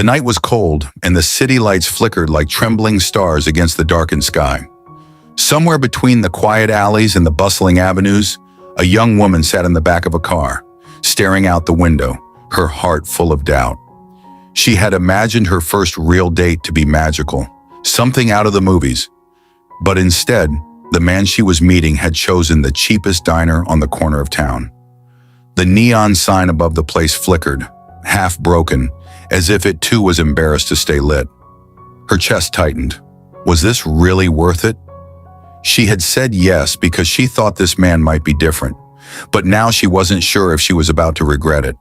The night was cold, and the city lights flickered like trembling stars against the darkened sky. Somewhere between the quiet alleys and the bustling avenues, a young woman sat in the back of a car, staring out the window, her heart full of doubt. She had imagined her first real date to be magical, something out of the movies. But instead, the man she was meeting had chosen the cheapest diner on the corner of town. The neon sign above the place flickered, half broken, as if it too was embarrassed to stay lit. Her chest tightened. Was this really worth it? She had said yes because she thought this man might be different, but now she wasn't sure if she was about to regret it.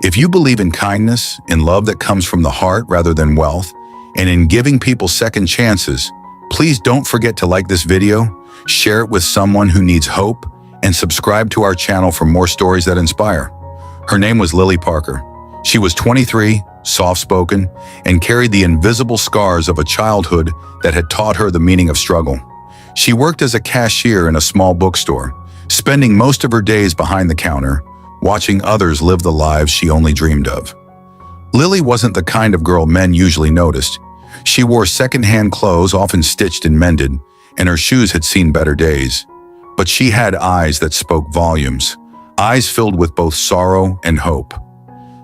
If you believe in kindness, in love that comes from the heart rather than wealth, and in giving people second chances, please don't forget to like this video, share it with someone who needs hope, and subscribe to our channel for more stories that inspire. Her name was Lily Parker. She was 23, soft-spoken, and carried the invisible scars of a childhood that had taught her the meaning of struggle. She worked as a cashier in a small bookstore, spending most of her days behind the counter, watching others live the lives she only dreamed of. Lily wasn't the kind of girl men usually noticed. She wore second-hand clothes, often stitched and mended, and her shoes had seen better days. But she had eyes that spoke volumes, eyes filled with both sorrow and hope.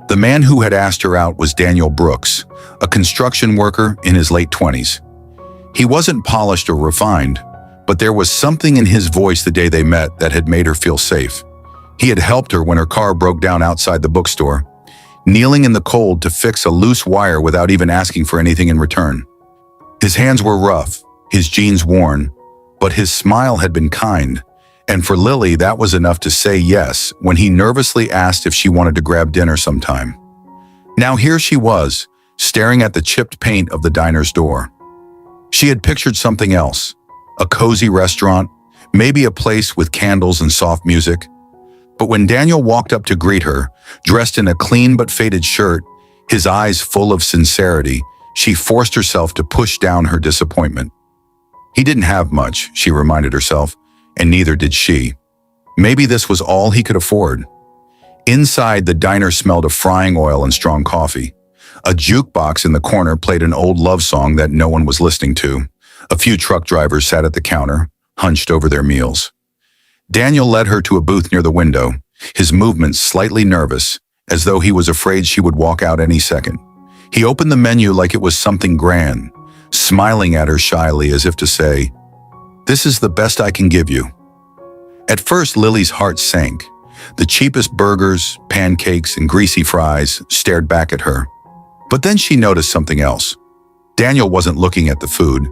The man who had asked her out was Daniel Brooks, a construction worker in his late 20s. He wasn't polished or refined, but there was something in his voice the day they met that had made her feel safe. He had helped her when her car broke down outside the bookstore, kneeling in the cold to fix a loose wire without even asking for anything in return. His hands were rough, his jeans worn, but his smile had been kind, and for Lily that was enough to say yes when he nervously asked if she wanted to grab dinner sometime. Now here she was, staring at the chipped paint of the diner's door. She had pictured something else, a cozy restaurant, maybe a place with candles and soft music. But when Daniel walked up to greet her, dressed in a clean but faded shirt, his eyes full of sincerity, she forced herself to push down her disappointment. He didn't have much, she reminded herself, and neither did she. Maybe this was all he could afford. Inside, the diner smelled of frying oil and strong coffee. A jukebox in the corner played an old love song that no one was listening to. A few truck drivers sat at the counter, hunched over their meals. Daniel led her to a booth near the window, his movements slightly nervous, as though he was afraid she would walk out any second. He opened the menu like it was something grand, smiling at her shyly as if to say, "This is the best I can give you." At first, Lily's heart sank. The cheapest burgers, pancakes, and greasy fries stared back at her. But then she noticed something else. Daniel wasn't looking at the food.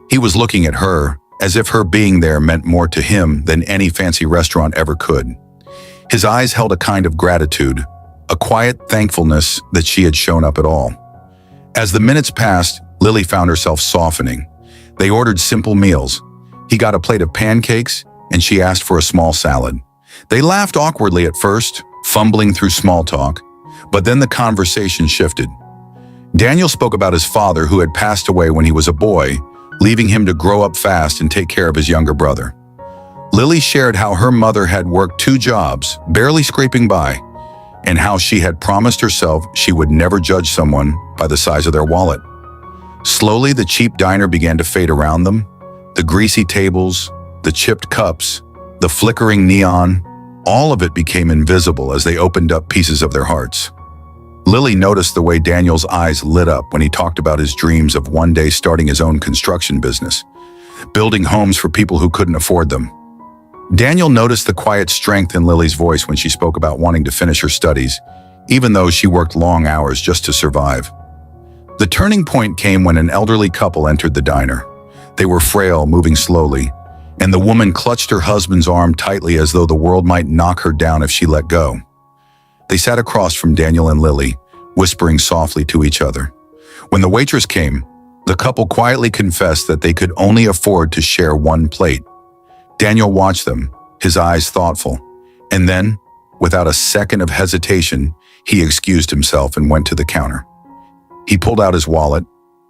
He was looking at her, as if her being there meant more to him than any fancy restaurant ever could. His eyes held a kind of gratitude, a quiet thankfulness that she had shown up at all. As the minutes passed, Lily found herself softening. They ordered simple meals. He got a plate of pancakes, and she asked for a small salad. They laughed awkwardly at first, fumbling through small talk, but then the conversation shifted. Daniel spoke about his father who had passed away when he was a boy, leaving him to grow up fast and take care of his younger brother. Lily shared how her mother had worked 2 jobs, barely scraping by, and how she had promised herself she would never judge someone by the size of their wallet. Slowly, the cheap diner began to fade around them. The greasy tables, the chipped cups, the flickering neon, all of it became invisible as they opened up pieces of their hearts. Lily noticed the way Daniel's eyes lit up when he talked about his dreams of one day starting his own construction business, building homes for people who couldn't afford them. Daniel noticed the quiet strength in Lily's voice when she spoke about wanting to finish her studies, even though she worked long hours just to survive. The turning point came when an elderly couple entered the diner. They were frail, moving slowly, and the woman clutched her husband's arm tightly as though the world might knock her down if she let go. They sat across from Daniel and Lily, whispering softly to each other. When the waitress came, the couple quietly confessed that they could only afford to share one plate. Daniel watched them, his eyes thoughtful, and then, without a second of hesitation, he excused himself and went to the counter. He pulled out his wallet,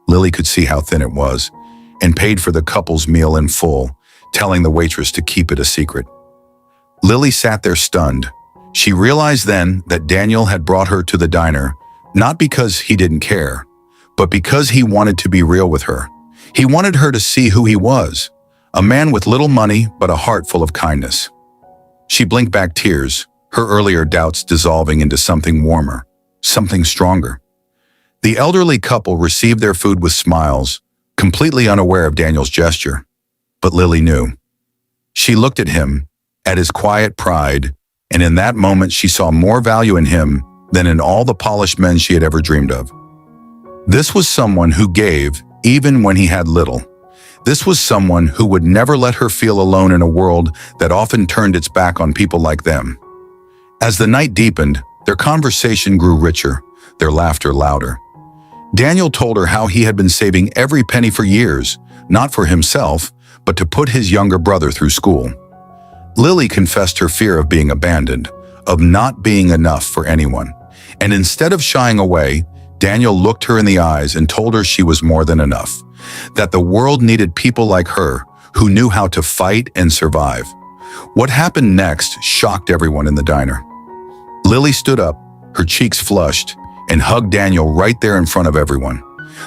Lily could see how thin it was, and paid for the couple's meal in full, telling the waitress to keep it a secret. Lily sat there stunned. She realized then that Daniel had brought her to the diner, Not because he didn't care, but because he wanted to be real with her. He wanted her to see who he was, a man with little money but a heart full of kindness. She blinked back tears, her earlier doubts dissolving into something warmer, something stronger. The elderly couple received their food with smiles, completely unaware of Daniel's gesture. But Lily knew. She looked at him, at his quiet pride, and in that moment she saw more value in him than in all the polished men she had ever dreamed of. This was someone who gave, even when he had little. This was someone who would never let her feel alone in a world that often turned its back on people like them. As the night deepened, their conversation grew richer, their laughter louder. Daniel told her how he had been saving every penny for years, not for himself, but to put his younger brother through school. Lily confessed her fear of being abandoned, of not being enough for anyone. And instead of shying away, Daniel looked her in the eyes and told her she was more than enough, that the world needed people like her who knew how to fight and survive. What happened next shocked everyone in the diner. Lily stood up, her cheeks flushed, and hugged Daniel right there in front of everyone.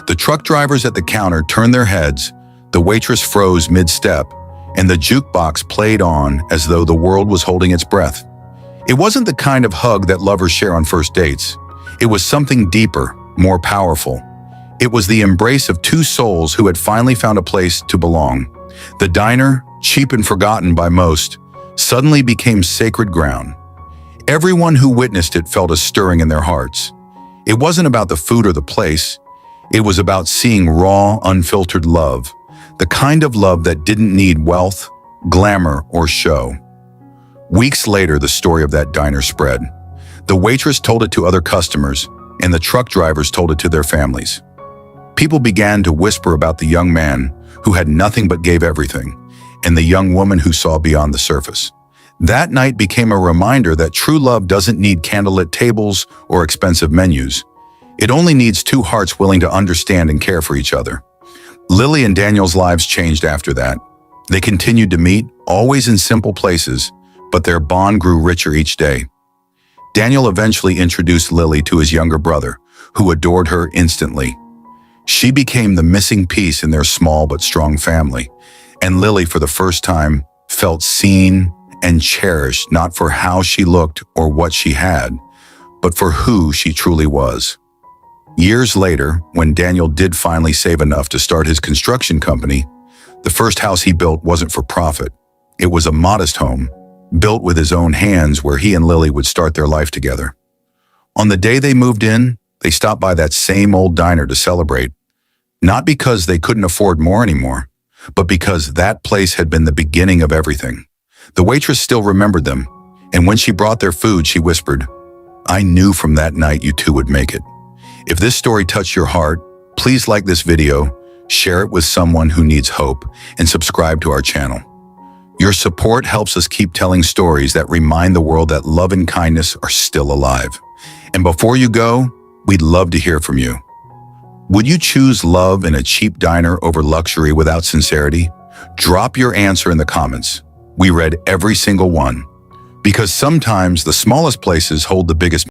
The truck drivers at the counter turned their heads, the waitress froze mid-step, and the jukebox played on as though the world was holding its breath. It wasn't the kind of hug that lovers share on first dates. It was something deeper, more powerful. It was the embrace of two souls who had finally found a place to belong. The diner, cheap and forgotten by most, suddenly became sacred ground. Everyone who witnessed it felt a stirring in their hearts. It wasn't about the food or the place. It was about seeing raw, unfiltered love, the kind of love that didn't need wealth, glamour, or show. Weeks later, the story of that diner spread. The waitress told it to other customers, and the truck drivers told it to their families. People began to whisper about the young man who had nothing but gave everything, and the young woman who saw beyond the surface. That night became a reminder that true love doesn't need candlelit tables or expensive menus. It only needs two hearts willing to understand and care for each other. Lily and Daniel's lives changed after that. They continued to meet, always in simple places, but their bond grew richer each day. Daniel eventually introduced Lily to his younger brother, who adored her instantly. She became the missing piece in their small but strong family, and Lily, for the first time, felt seen and cherished, not for how she looked or what she had, but for who she truly was. Years later, when Daniel did finally save enough to start his construction company, the first house he built wasn't for profit. It was a modest home, built with his own hands, where he and Lily would start their life together. On the day they moved in, they stopped by that same old diner to celebrate, not because they couldn't afford more anymore, but because that place had been the beginning of everything. The waitress still remembered them, and when she brought their food, she whispered, "I knew from that night you two would make it." If this story touched your heart, please like this video, share it with someone who needs hope, and subscribe to our channel. Your support helps us keep telling stories that remind the world that love and kindness are still alive. And before you go, we'd love to hear from you. Would you choose love in a cheap diner over luxury without sincerity? Drop your answer in the comments. We read every single one, because sometimes the smallest places hold the biggest